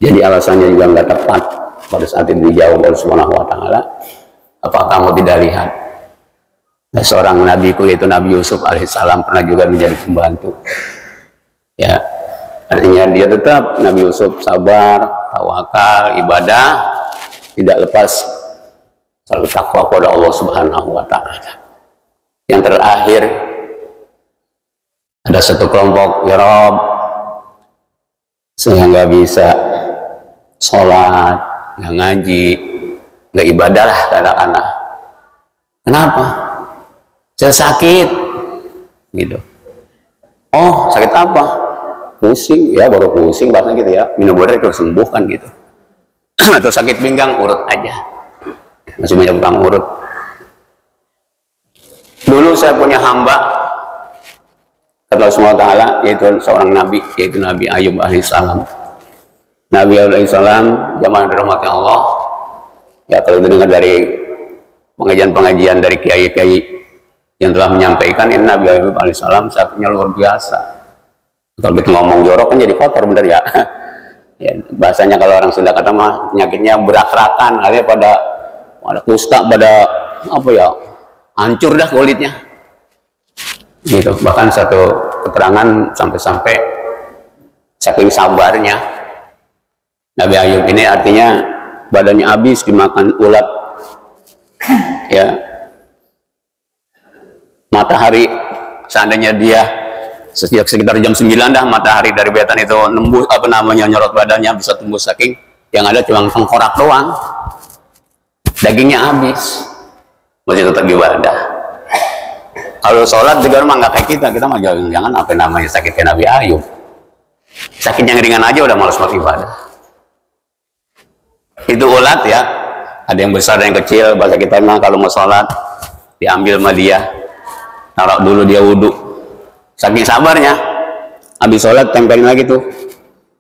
B: Jadi alasannya juga nggak tepat pada saat itu dijawab oleh Subhanahu wa Ta'ala. Apa kamu tidak lihat? Nah, seorang nabiku yaitu Nabi Yusuf alaihissalam pernah juga menjadi pembantu. Ya, artinya dia tetap Nabi Yusuf sabar, tawakal, ibadah, tidak lepas selalu takwa kepada Allah Subhanahu wa Ta'ala. Yang terakhir ada satu kelompok, ya Rob, saya nggak bisa sholat, nggak ngaji, nggak ibadah lah katakanlah. Kenapa? Saya sakit, gitu. Oh, sakit apa? Pusing, ya baru pusing bahasa gitu ya. Minum obat itu sembuh kan gitu. Atau sakit pinggang, urut aja. Masih banyak tukang urut. Dulu saya punya hamba, kata Allah SWT, yaitu seorang nabi, yaitu Nabi Ayub alaihissalam. Nabi Ayub alaihissalam, zaman dirahmati Allah. Ya kalau dengar dari pengajian-pengajian dari kiai-kiai yang telah menyampaikan, ini Nabi Ayub alaihissalam sakitnya luar biasa. Kalau kita ngomong jorok kan jadi kotor bener ya. Ya bahasanya kalau orang Sunda kata mah penyakitnya berak-rakan, alias pada kusta, pada apa ya, hancur dah kulitnya. Gitu. Bahkan satu keterangan sampai-sampai saking sabarnya Nabi Ayub ini, artinya badannya habis dimakan ulat. Ya. Matahari seandainya dia sekitar jam 9 dah matahari dari wetan itu nembus nyorot badannya bisa tembus, saking yang ada cuma tengkorak doang, dagingnya habis, masih tetap ibadah. Kalau sholat juga mah nggak kayak kita mah jangan apa namanya sakit kayak Nabi Ayub, sakit yang ringan aja udah malas buat ibadah. Itu ulat ya, ada yang besar dan yang kecil. Bahasa kita mah kalau mau sholat diambil sama dia, taruh dulu dia wudhu, saking sabarnya habis sholat tempelin lagi tuh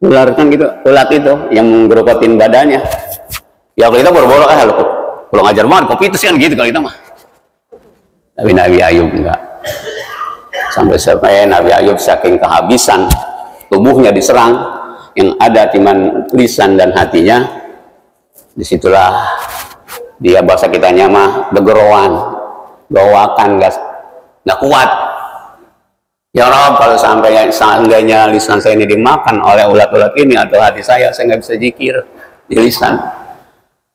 B: ular kan gitu, ulat itu yang menggerokotin badannya. Ya kalau kita boro-boro kalau ngajar banget kopi itu sih kan gitu kalau kita mah. Tapi Nabi Ayub enggak, sampai Nabi Ayub saking kehabisan tubuhnya diserang, yang ada cuman lisan dan hatinya. Disitulah dia bahasa kitanya mah degeroan, gawakan, nggak kuat. Ya Rob, kalau sampai seandainya lisan saya ini dimakan oleh ulat-ulat ini atau hati saya nggak bisa zikir di lisan.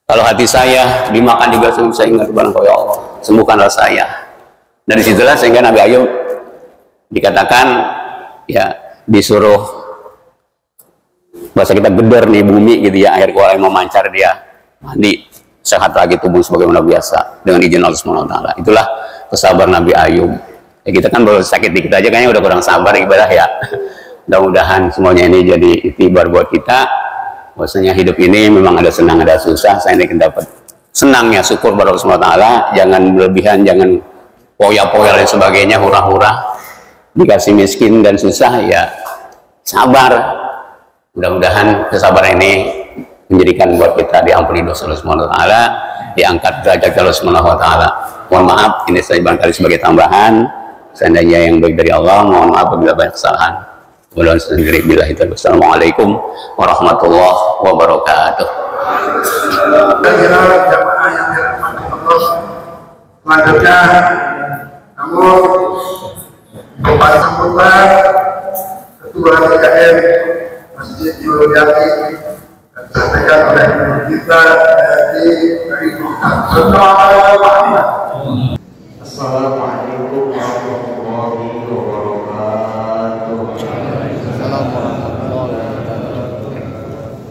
B: Kalau hati saya dimakan juga saya ingat kepada ya Allah, sembuhkanlah saya. Dari situlah sehingga Nabi Ayub dikatakan ya disuruh, bahasa kita geder nih bumi gitu ya, air kuala yang memancar, dia mandi sehat lagi tubuh sebagaimana biasa dengan izin Allah Subhanahu wa Ta'ala. Itulah kesabaran Nabi Ayub. Ya, kita kan baru sakit dikit aja kayaknya udah kurang sabar ibadah ya. Mudah-mudahan semuanya ini jadi itibar buat kita, bahwasanya hidup ini memang ada senang ada susah. Saya ingin dapat senangnya syukur pada Allah Subhanahu wa Ta'ala, jangan berlebihan, jangan poya-poya dan sebagainya, hura-hura. Dikasih miskin dan susah ya sabar. Mudah-mudahan kesabaran ini menjadikan buat kita diampuni dosa Allah Subhanahu wa Ta'ala, diangkat derajat Allah Subhanahu wa Ta'ala. Mohon maaf ini saya barangkali sebagai tambahan, seandainya yang baik dari Allah, mohon maaf apabila banyak kesalahan. Mudah-mudahan sendiri bila itu. Wassalamualaikum warahmatullahi wabarakatuh.
A: Jamaah yang dirahmati Allah, selanjutnya namun Bapak Sambutan Ketua DKM Masjid Yudhati disampaikan oleh kita dari Assalamualaikum warahmatullahi wabarakatuh.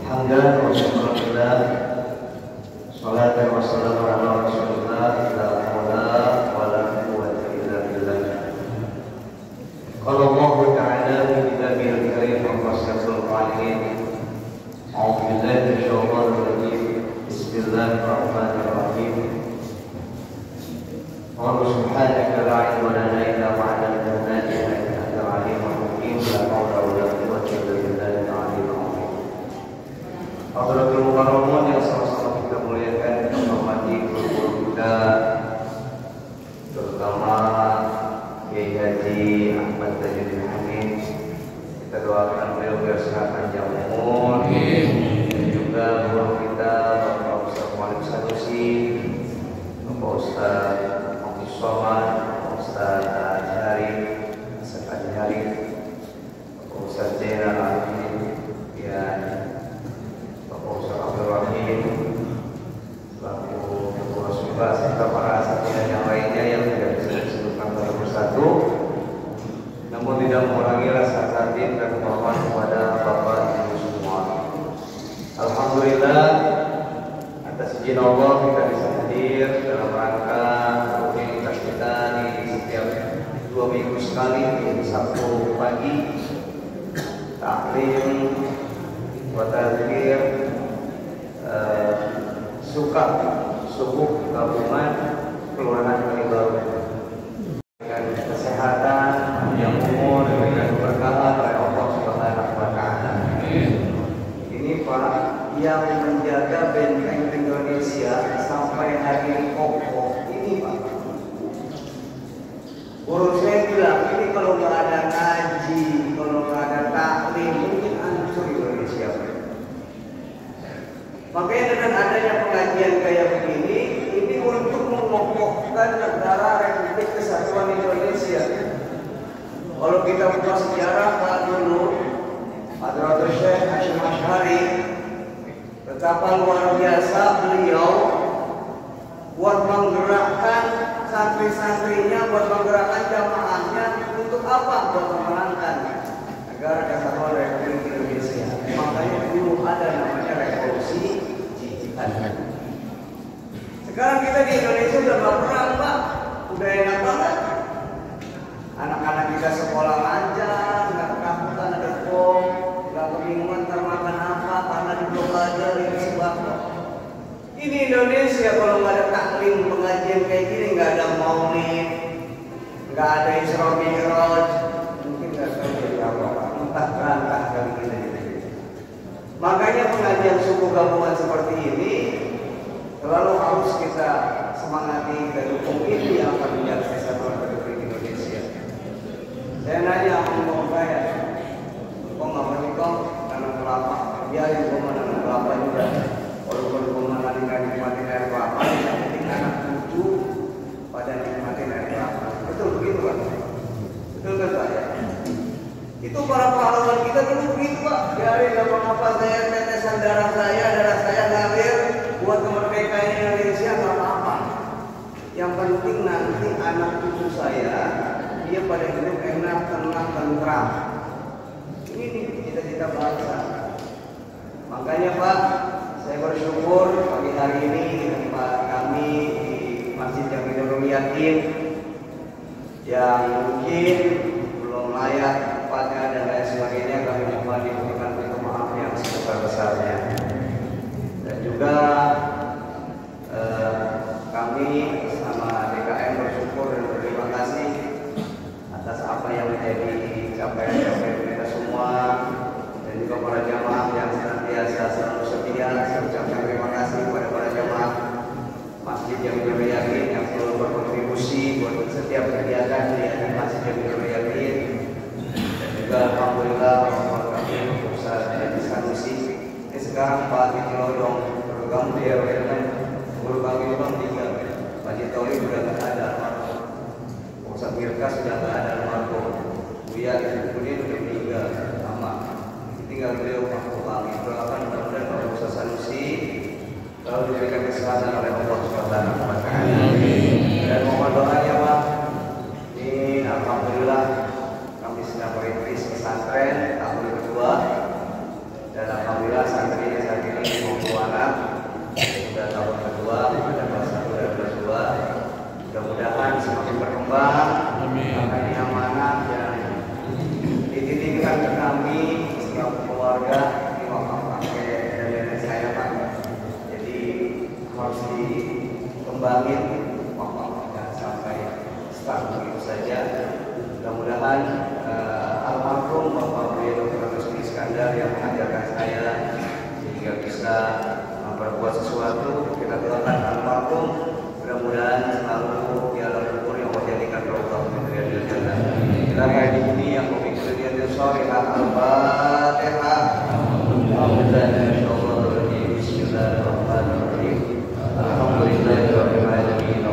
A: Alhamdulillah wa syukurillah, salatu wassalamu ala rasulillah, la haula wala quwwata illa billah. Qala Allah ta'ala fi kitabihil karim wa fassalul qailin. A'udzu billahi minasyaitonir rajim. Bismillahirrahmanirrahim.
D: Bapak Ustaz Muhammad Somad, Bapak Ustaz Jari, Ustaz Jari, Bapak Ustaz Zainal Abidin, dan Bapak Ustaz Abdul Rahim, selaku ketua Sumba, serta para asatidzah yang lainnya yang tidak bisa disebutkan satu persatu. Namun tidak mengurangi rasa takdim dan kehormatan kepada Bapak Ibu semua. Alhamdulillah atas izin Allah kita bisa hadir dalam rangka rutinitas kita di setiap 2 minggu sekali di Sabtu pagi, taklim, watadzkir, subuh gabungan Kelurahan Kalibaru. Dengan kesehatan, yang umur, dengan keberkahan oleh Allah Subhanahu wa Ta'ala. Ini Pak yang menjaga benteng Indonesia sampai hari kokoh ini Pak. Guru saya bilang ini kalau nggak ada ngaji, kalau nggak ada taklim mungkin hancur Indonesia. Makanya dengan adanya pengajian kayak begini, ini untuk mengokohkan negara Republik Kesatuan Indonesia. Kalau kita buka sejarah Pak dulu, Hadratul Syekh Hasyim Asy'ari, betapa luar biasa beliau buat menggerakkan santri-santrinya, buat menggerakkan jamaahnya untuk apa? Buat memenangkan negara Kesatuan Republik Indonesia. Makanya dulu ada namanya revolusi jihad. Sekarang kita di Indonesia udah gak perang Pak, udah enak banget. Anak-anak kita sekolah lancar, nggak ketakutan ada bom, nggak kebingungan termakan apa karena di blokade ini sebabnya. Ini Indonesia kalau nggak ada taklim pengajian kayak gini, nggak ada maulid, nggak ada Isra Mi'raj, mungkin nggak tahu jadi apa Pak, entah berantah kali kita gitu. Makanya pengajian suku gabungan seperti ini selalu harus kita semangati dan dukung, ini yang akan menjadi kesatuan Republik Indonesia. Saya nanya sama saya, kok nggak menikah tanam kelapa? Biarin gue menanam kelapa juga. Walaupun gue nikmatin air kelapa, yang penting anak cucu pada nikmatin air kelapa. Betul begitu Pak? Betul kan Pak ya? Itu para pahlawan kita dulu begitu Pak. Biarin apa-apa, saya tetesan darah saya ngalir buat kemerdekaan Indonesia, nggak apa-apa. Yang penting nanti anak cucu saya dia pada hidup enak, tenang, tentram. Ini cita-cita bangsa. Makanya Pak, saya bersyukur pagi hari ini di tempat kami di Masjid Jamil Yakin yang mungkin belum layak tempatnya dan lain sebagainya, kami mohon diberikan pintu maaf yang sebesar-besarnya. Dan juga kami sama DKM bersyukur dan berterima kasih atas apa yang menjadi capaian-capaian kita semua, dan juga para jamaah yang senantiasa selalu setia. Saya ucapkan terima kasih kepada para jamaah Masjid Jamil Yakin yang selalu berkontribusi buat setiap kegiatan di Masjid Jamil Yakin. Dan juga alhamdulillah kami Ustaz Haji Sanusi. Ini sekarang Pak Haji Lodong bergabung di RWN, guru kami memang 3. Pak Haji Tauhid sudah tidak ada, Ustaz Mirka sudah tidak ada almarhum, Buya kemudian sudah meninggal lama, tinggal beliau waktu kami. Doakan mudah-mudahan Pak Ustaz Sanusi lalu diberikan kesehatan oleh Allah Subhanahu wa Ta'ala. Dan mohon doanya Pak, ini alhamdulillah kami sedang merintis pesantren tahun kedua, dan alhamdulillah santrinya saat ini 50 anak, sudah tahun kedua, ada kelas 1 dan kelas 2. Mudah-mudahan semakin berkembang, akan amanah yang dititipkan ke kami setiap keluarga di wakaf pakai dari saya Pak. Jadi harus dikembangin wakafnya sampai start begitu saja. Mudah-mudahan almarhum Bapak Buya Dr. Rusdi Iskandar yang mengajarkan saya sehingga bisa berbuat sesuatu, kita doakan almarhum mudah-mudahan selalu di alam kubur yang menjadikan rohah dari jannah. Kita hari ini yang memikirkan yang sholihah al-Fatihah. Bismillahirrahmanirrahim. Alhamdulillahirabbil alamin.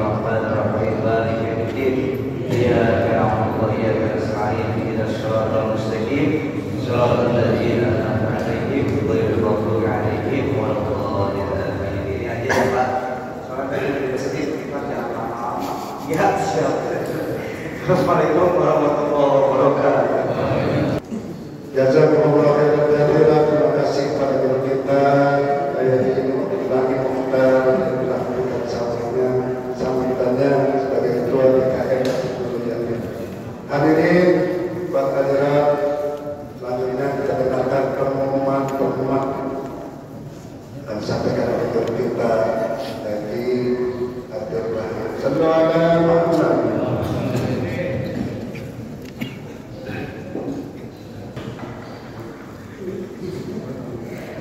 D: ihdinas siratal mustaqim siratal ladzina an'amta 'alaihim ghairil maghdubi 'alaihim waladdallin. Ini aja ya Pak. Soalnya tadi di masjid kita jangan lama-lama. Ya, siap. Assalamualaikum warahmatullahi wabarakatuh.
A: Jazakumullah khairan. Terima kasih kepada guru kita Lagi Mukhtar yang telah memberikan sambutannya sebagai ketua DKM. Hadirin Pak Hadirat, selanjutnya kita dengarkan pengumuman dan sampaikan oleh guru kita dari Abdul Rahim. Sallallahu alaihi.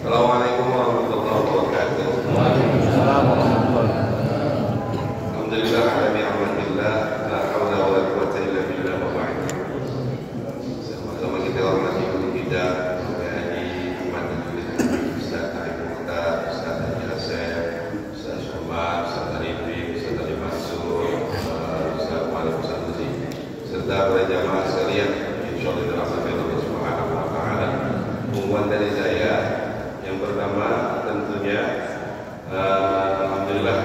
E: Assalamualaikum warahmatullahi wabarakatuh. Alhamdulillah alhamdulillah la haula wala quwwata illa billah wa ba'd. Sama-sama kita hormati guru kita dari Majelis Ustaz Arif Mukhtar, Ustaz Haji Asep, Ustaz Syuman, Ustaz Arifin, Ustaz Ali Mansur, Ustaz Malik Ustaz Muzi, serta para jamaah sekalian. Insyaallah dirahmati Allah Subhanahu wa taala. Pengumuman dari saya yang pertama tentunya alhamdulillah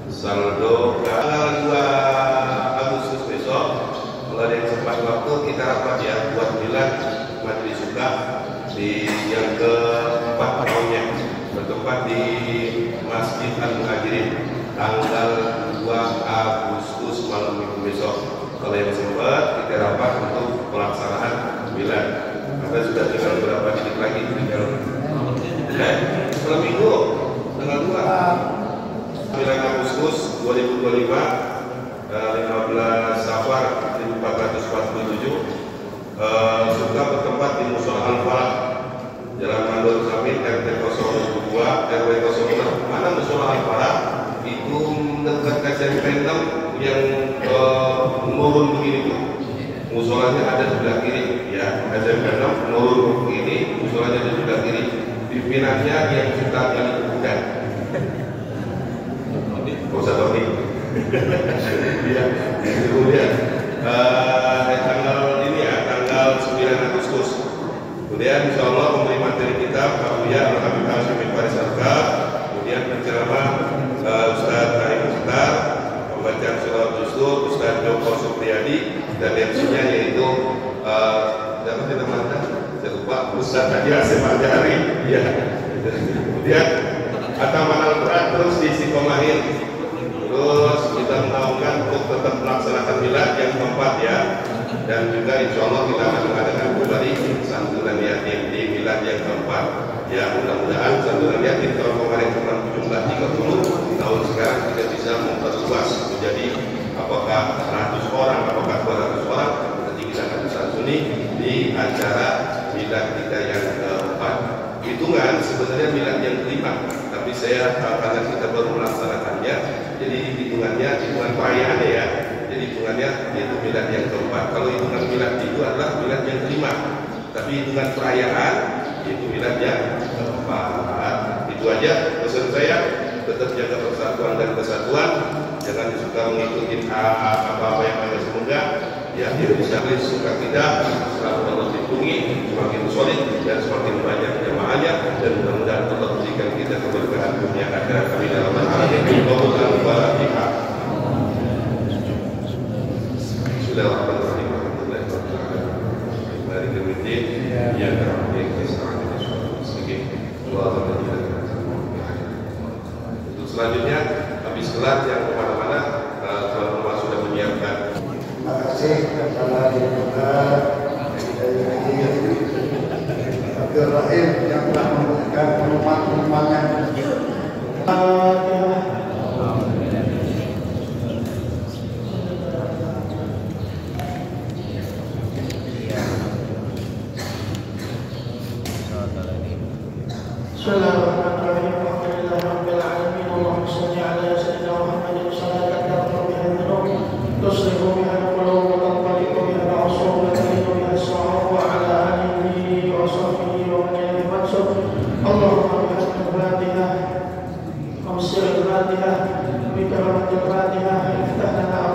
E: saldo tanggal 2 Agustus besok kalau ada yang sempat waktu kita rapat ya buat milad Majelis Suka di yang keempat tahunnya bertempat di Masjid Al-Muhajirin tanggal 2 Agustus malam minggu besok. Kalau yang sempat kita rapat untuk pelaksanaan milad. Kita sudah tinggal beberapa detik lagi tinggal setelah minggu tanggal 2 9 Agustus 2025 15 Safar 1447 Suka bertempat di Musola Al-Farah Jalan Mandor Samin RT 02 RW 06. Mana Musola Al-Farah? Itu dekat SMP 6 yang menurun begini tuh. Musolanya ada sebelah kiri ya, SMP 6 menurun begini, musolanya ada sebelah kiri. Pimpinannya yang suka kali kuda. Usah Tony. Iya, kemudian tanggal ini ya, tanggal 9 Agustus. Kemudian insya Allah pemberi materi kita Pak Buya Al-Habib Hashim Faris Arka. Kemudian penceramah Ustaz Arif Mukhtar, pembacaan surah Al-Dustur Ustaz Joko Supriyadi, dan MC-nya yaitu siapa sih namanya? Saya lupa. Ustaz Haji Asep Al-Jahari. Ya. Kemudian Ataman Al-Quran terus di Sikomahin. Terus kita menawarkan untuk tetap melaksanakan milad yang keempat ya. Dan juga insya Allah kita akan mengadakan kembali santunan yatim di milad yang keempat. Ya mudah-mudahan santunan yatim tahun kemarin cuma jumlah 30, tahun sekarang kita bisa memperluas menjadi apakah 100 orang, apakah 200 orang. Nanti kita akan disantuni di acara milad kita yang keempat. Hitungan sebenarnya milad yang kelima, tapi saya karena kita baru melaksanakannya, jadi hitungan perayaannya ya. Jadi hitungannya yaitu milad yang keempat. Kalau hitungan milad itu adalah milad yang kelima, tapi hitungan perayaan yaitu milad yang keempat. Itu aja pesan saya. Tetap jaga persatuan dan kesatuan, jangan suka mengikuti apa-apa yang ada. Semoga ya bisa suka kita selalu Allah lindungi, semakin solid dan semakin banyak jamaahnya, dan mudah-mudahan Allah berikan kita keberkahan dunia akhirat kami dalam alamin. Al-Fatihah. Bismillahirrahmanirrahim. Maliki yaumiddin. Iyyaka na'budu wa iyyaka nasta'in. Selanjutnya habis kelar yang kemana-mana tuan rumah sudah menyiapkan.
A: Terima kasih kepada Abdul Rahim yang telah memberikan pengumuman-pengumumannya.
F: الفاتحة بكرامة الفاتحة افتح لنا